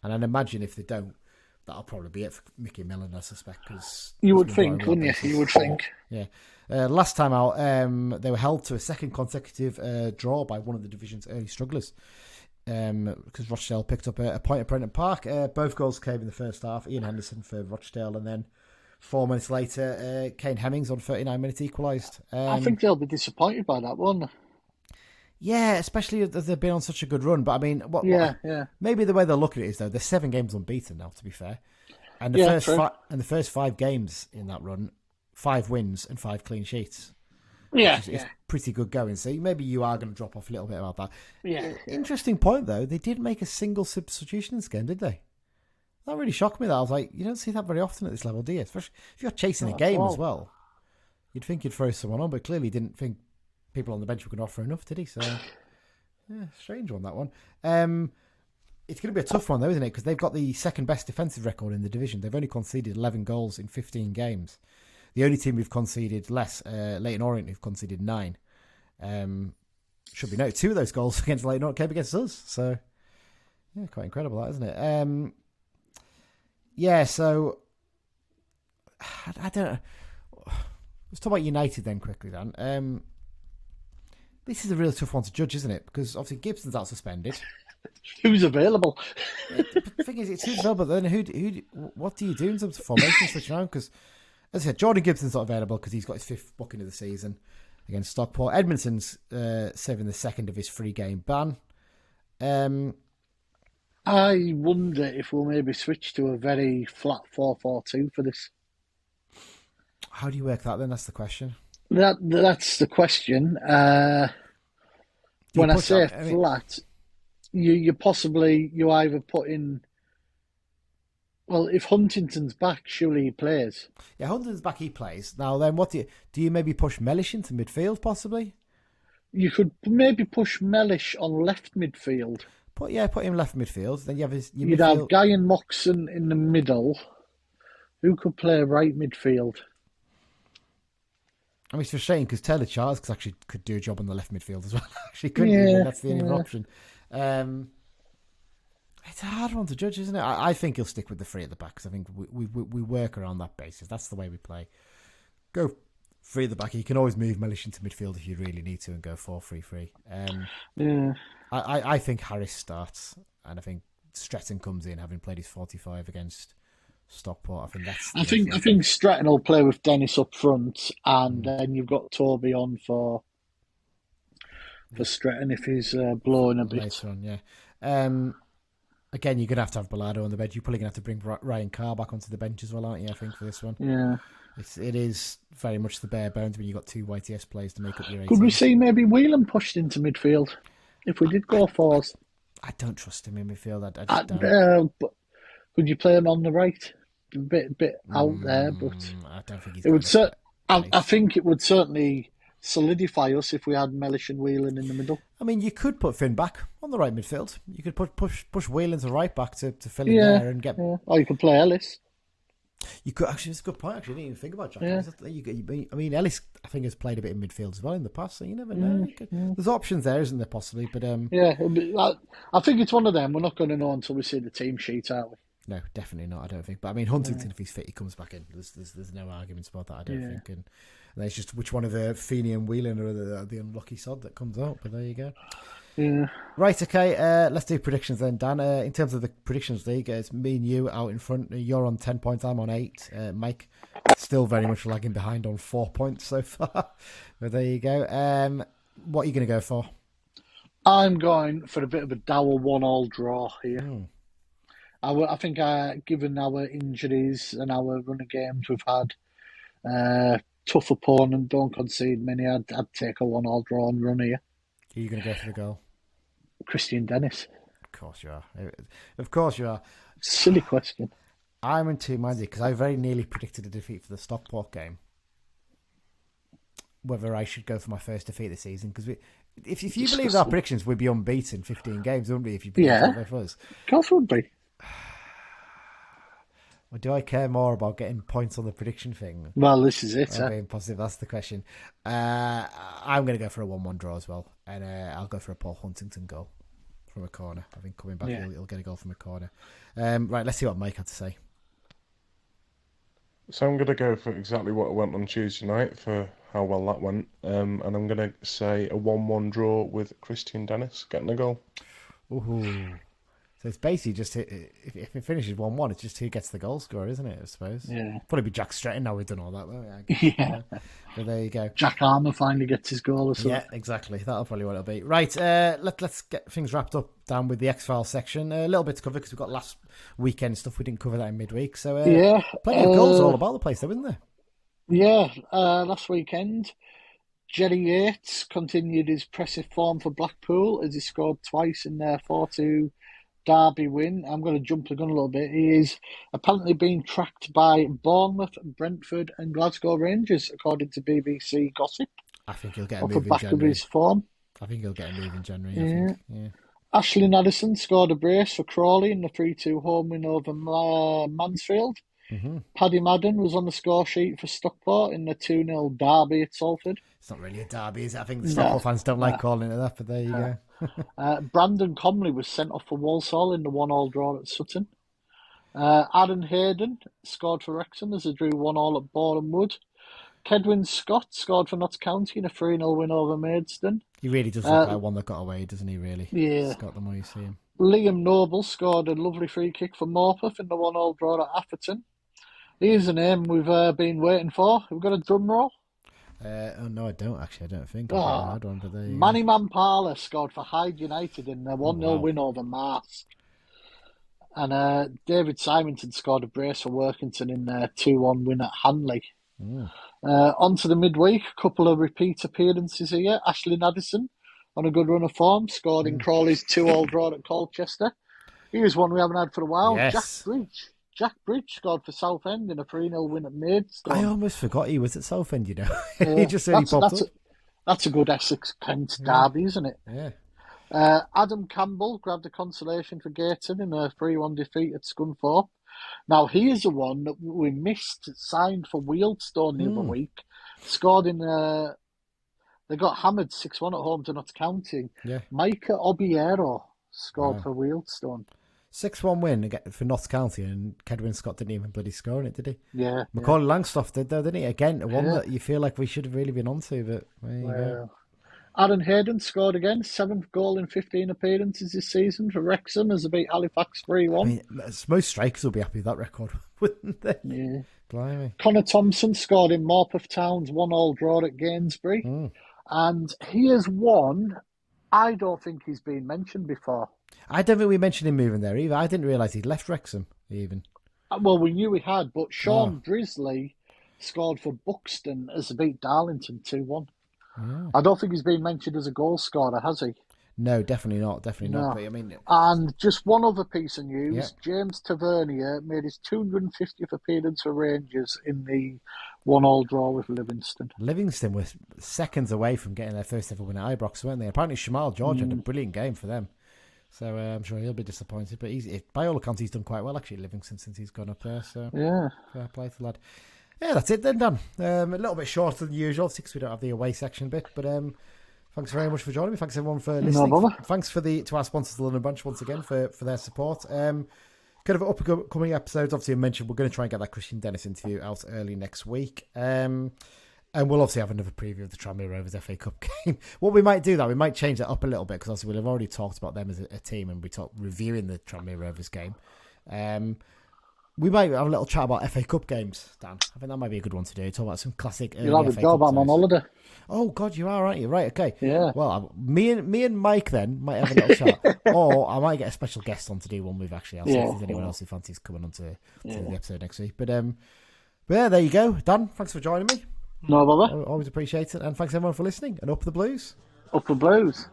S2: And I'd imagine if they don't, that'll probably be it for Mickey Millen, I suspect. Cause
S3: you would think, wouldn't you? You would think.
S2: Yeah. Last time out, they were held to a second consecutive draw by one of the division's early strugglers. Because Rochdale picked up a point at Brunton Park. Both goals came in the first half. Ian Henderson for Rochdale, and then 4 minutes later, Kane Hemmings on 39 minutes equalised.
S3: I think they'll be disappointed by that, won't they?
S2: Yeah, especially as they've been on such a good run. But I mean, maybe the way they'll look at it is though they're 7 games unbeaten now. To be fair, and the first 5 games in that run, 5 wins and 5 clean sheets.
S3: Yeah,
S2: it's pretty good going. So maybe you are going to drop off a little bit about that.
S3: Yeah.
S2: Interesting point though. They didn't make a single substitution in this game, did they? That really shocked me. That I was like, you don't see that very often at this level, do you? Especially if you're chasing a game as well. You'd think you'd throw someone on, but clearly didn't think people on the bench were going to offer enough, did he? So, yeah, strange one, that one. It's going to be a tough one, though, isn't it? Because they've got the second best defensive record in the division. They've only conceded 11 goals in 15 games. The only team who've conceded less, Leyton Orient, who've conceded 9. Should be noted, 2 of those goals against Leyton Orient came against us. So, yeah, quite incredible, that, isn't it? Yeah, so, I don't know. Let's talk about United then quickly, Dan. This is a really tough one to judge, isn't it? Because obviously Gibson's out suspended.
S3: Who's available?
S2: The thing is, it's who's available. Then what do you do in terms of formation switching around? Because, as I said, Jordan Gibson's not available because he's got his 5th booking of the season against Stockport. Edmonton's serving the 2nd of his 3-game ban.
S3: I wonder if we'll maybe switch to a very flat 4-4-2 for this.
S2: How do you work that then? That's the question.
S3: That's the question. When I say flat, you either put in. Well, if Huntington's back, surely he plays.
S2: Yeah, Huntington's back, he plays. Now then, what do you maybe push Mellish into midfield possibly?
S3: You could maybe push Mellish on left midfield.
S2: Put him left midfield. Then you have
S3: you'd have Guy and Moxon in the middle. Who could play right midfield? I
S2: mean, it's frustrating because Taylor Charles actually could do a job on the left midfield as well. Actually, couldn't he? That's the only option. It's a hard one to judge, isn't it? I think he'll stick with the 3 at the back because I think we work around that basis. That's the way we play. Go 3 at the back. You can always move Mellish into midfield if you really need to and go 4-3-3. I think Harris starts and I think Stretton comes in having played his 45 against Stockport. I
S3: think Stratton will play with Dennis up front, and then you've got Toby on for Stratton if he's blowing a bit.
S2: Later on, yeah. Again, you're going to have Bilardo on the bench. You're probably going to have to bring Ryan Carr back onto the bench as well, aren't you? I think for this one.
S3: Yeah.
S2: It is very much the bare bones when you've got 2 YTS players to make up your 18.
S3: Could we see maybe Whelan pushed into midfield if we did go 4s?
S2: I don't trust him in midfield. I just don't.
S3: But could you play him on the right? A bit out there, but
S2: I don't think
S3: it would. I think it would certainly solidify us if we had Mellish and Whelan in the middle.
S2: I mean, you could put Finn back on the right midfield. You could push Whelan to right back to fill in there and get.
S3: Yeah. Or you could play Ellis.
S2: You could actually. It's a good point. Actually, I didn't even think about Jack.
S3: Yeah.
S2: I mean, Ellis, I think, has played a bit in midfield as well in the past, so you never know. There's options there, isn't there? Possibly, but
S3: I think it's one of them. We're not going to know until we see the team sheet, are we?
S2: No, definitely not. I don't think. But I mean, Huntington, if he's fit, he comes back in. There's no arguments about that. I don't think. And it's just which one of the Feeney and Whelan are the unlucky sod that comes out. But there you go.
S3: Yeah.
S2: Right. Okay. Let's do predictions then, Dan. In terms of the predictions league, it's me and you out in front. You're on 10 points. I'm on 8. Mike still very much lagging behind on 4 points so far. But there you go. What are you going to go for?
S3: I'm going for a bit of a dour 1-1 draw here. I think, given our injuries and our run of games we've had, tough opponent, don't concede many, I'd take a 1-1 draw and run here.
S2: Are you going to go for the goal?
S3: Christian Dennis.
S2: Of course you are. Of course you are.
S3: Silly question.
S2: I'm in 2 minds because I very nearly predicted a defeat for the Stockport game. Whether I should go for my first defeat this season, because if you believe our predictions, we'd be unbeaten 15 games, wouldn't we? If you believe that for us,
S3: of course would be.
S2: Or do I care more about getting points on the prediction thing?
S3: Well, this is it.
S2: Being positive, that's the question. I'm going to go for a 1-1 draw as well. And I'll go for a Paul Huntington goal from a corner. I think coming back, he'll get a goal from a corner. Right, let's see what Mike had to say.
S8: So I'm going to go for exactly what went on Tuesday night for how well that went. And I'm going to say a 1-1 draw with Christian Dennis getting a goal.
S2: Ooh. So it's basically just, if it finishes 1-1, it's just who gets the goal scorer, isn't it, I suppose?
S3: Yeah.
S2: Probably be Jack Stretton now we've done all that, won't we? I guess.
S3: Yeah.
S2: But there you go.
S3: Jack Armour finally gets his goal or something.
S2: Yeah, exactly. That'll probably what it'll be. Right, let's get things wrapped up down with the X-Files section. A little bit to cover because we've got last weekend stuff. We didn't cover that in midweek. So plenty of goals all about the place, though, isn't there?
S3: Yeah, last weekend, Jerry Yates continued his impressive form for Blackpool as he scored twice in their 4-2 Derby win. I'm going to jump the gun a little bit. He is apparently being tracked by Bournemouth, Brentford and Glasgow Rangers, according to BBC Gossip.
S2: I think he'll get a
S3: off
S2: move
S3: the
S2: in
S3: back
S2: January.
S3: of his form.
S2: I think he'll get a move in January.
S3: Yeah.
S2: I think. Yeah.
S3: Ashley Addison scored a brace for Crawley in the 3-2 home win over Mansfield.
S2: Mm-hmm.
S3: Paddy Madden was on the score sheet for Stockport in the 2-0 derby at Salford.
S2: It's not really a derby, is it? I think the Stockport fans don't like calling it that, but there you go.
S3: Brandon Comley was sent off for Walsall in the 1-1 draw at Sutton. Aaron Hayden scored for Wrexham as they drew 1-1 at Boreham Wood. Kedwin Scott scored for Notts County in a 3-0 win over Maidstone.
S2: He really does look like one that got away, doesn't he, really?
S3: Yeah.
S2: Scott, the more you see him.
S3: Liam Noble scored a lovely free kick for Morpeth in the 1-1 draw at Atherton. Here's a name we've been waiting for. We've got a drum roll.
S2: No, I don't actually. I don't think. I've had one, but there you
S3: Manny Mampala scored for Hyde United in the 1-0 win over Mars. And David Simonton scored a brace for Workington in their 2-1 win at Hanley. On to the midweek, a couple of repeat appearances here. Ashley Addison on a good run of form, scored in Crawley's 2-2 draw at Colchester. Here's one we haven't had for a while.
S2: Yes.
S3: Jack Bridge scored for Southend in a 3-0 win at Maidstone.
S2: I almost forgot he was at Southend, you know. He just really popped up.
S3: That's a good Essex-Kent derby, isn't it?
S2: Yeah.
S3: Adam Campbell grabbed a consolation for Gayton in a 3-1 defeat at Scunthorpe. Now, here's the one that we missed, signed for Wealdstone the other week. Scored in... they got hammered 6-1 at home to Notts County.
S2: Yeah.
S3: Micah Obiero scored for Wealdstone.
S2: 6-1 win for Notts County, and Kedwin Scott didn't even bloody score in it, did he?
S3: Yeah.
S2: Macaulay Langstoff did, though, didn't he? Again, one that you feel like we should have really been onto, but there you go.
S3: Aaron Hayden scored again, 7th goal in 15 appearances this season for Wrexham as they beat Halifax 3-1.
S2: I mean, most strikers will be happy with that record, wouldn't they?
S3: Yeah.
S2: Blimey.
S3: Connor Thompson scored in Morpeth Town's 1-1 draw at Gainsbury. And here's one I don't think he's been mentioned before.
S2: I don't think we mentioned him moving there either. I didn't realise he'd left Wrexham even.
S3: Well, we knew he had, but Sean Drisley scored for Buxton as they beat Darlington 2-1. I don't think he's been mentioned as a goal scorer, has he?
S2: No, definitely not. Definitely not. But, I mean,
S3: and just one other piece of news. James Tavernier made his 250th appearance for Rangers in the 1-1 draw with Livingston.
S2: Livingston was seconds away from getting their first ever win at Ibrox, weren't they? Apparently Shamal George had a brilliant game for them. So I'm sure he'll be disappointed. But by all accounts, he's done quite well, actually, Livingston, since he's gone up there. So fair play to the lad. Yeah, that's it then, Dan. A little bit shorter than usual, because we don't have the away section bit. But thanks very much for joining me. Thanks everyone for listening.
S3: No bother.
S2: Thanks to our sponsors, the London Branch, once again for their support. Kind of upcoming episodes. Obviously, I mentioned we're going to try and get that Christian Dennis interview out early next week. And we'll obviously have another preview of the Tranmere Rovers FA Cup game. What we might do, we might change that up a little bit, because obviously we'll have already talked about them as a team, and we talked reviewing the Tranmere Rovers game. We might have a little chat about FA Cup games, Dan. I think that might be a good one to do. Talk about some classic early
S3: You'll have
S2: FA
S3: a job,
S2: Cup
S3: I'm on
S2: ties.
S3: holiday.
S2: Oh, God, you are, aren't you? Right, okay.
S3: Yeah.
S2: Well, me and Mike then might have a little chat. Or I might get a special guest on to do one with, actually. I'll see if there's anyone else who fancies coming on to the episode next week. But yeah, there you go. Dan, thanks for joining me.
S3: No bother.
S2: Always appreciate it. And thanks everyone for listening. And up the Blues.
S3: Up the Blues.